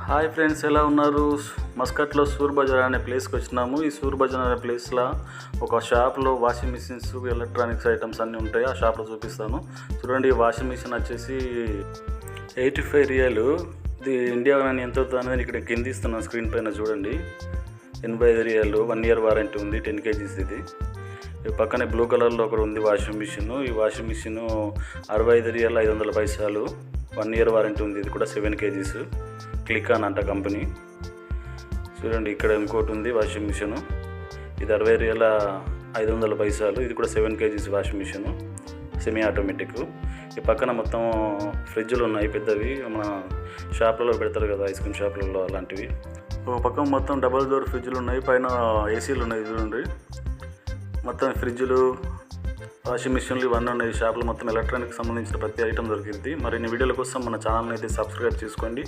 Hi friends, ఎలా ఉన్నారు? మస్కట్లో సూర్ బజార్ అనే ప్లేస్కి వచ్చినాము. ఈ సూర్ బజార్ అనే ప్లేస్లో ఒక షాప్లో వాషింగ్ మిషన్స్, ఎలక్ట్రానిక్స్ ఐటమ్స్ అన్నీ ఉంటాయి. ఆ షాప్లో చూపిస్తాను. చూడండి, ఈ వాషింగ్ మిషన్ వచ్చేసి 85 రియలు. ఇది ఇండియా కానీ ఎంత అవుతుంది అనేది ఇక్కడ కింద ఇస్తున్నాను స్క్రీన్ పైన చూడండి. 85 రియలు, 1 ఇయర్ వారంటీ ఉంది. 10 kgs ఇది. పక్కనే బ్లూ కలర్లో ఒకటి ఉంది వాషింగ్ మిషన్. ఈ వాషింగ్ మిషన్ 65 రియల్ 500 పైసలు, 1 ఇయర్ వారంటీ ఉంది. ఇది కూడా 7 kgs. క్లిక్ అని అంట కంపెనీ. చూడండి, ఇక్కడ ఇంకోటి ఉంది వాషింగ్ మిషను. ఇది 60 రియల 500 పైసలు. ఇది కూడా 7 kgs washing machine, semi automatic. ఈ పక్కన మొత్తం ఫ్రిడ్జ్లు ఉన్నాయి పెద్దవి, మన షాప్లలో పెడతారు కదా, ఐస్ క్రీమ్ షాప్లలో అలాంటివి. ఒక పక్కన మొత్తం డబల్ డోర్ ఫ్రిడ్జ్లు ఉన్నాయి, పైన ఏసీలు ఉన్నాయి. చూడండి, మొత్తం ఫ్రిడ్జ్లు, వాషింగ్ మిషన్లు ఇవన్నీ ఉన్నాయి. షాప్లో మొత్తం ఎలక్ట్రానిక్ సంబంధించిన ప్రతి ఐటమ్ దొరికింది. మరిన్ని వీడియోల కోసం మన ఛానల్ని అయితే సబ్స్క్రైబ్ చేసుకోండి.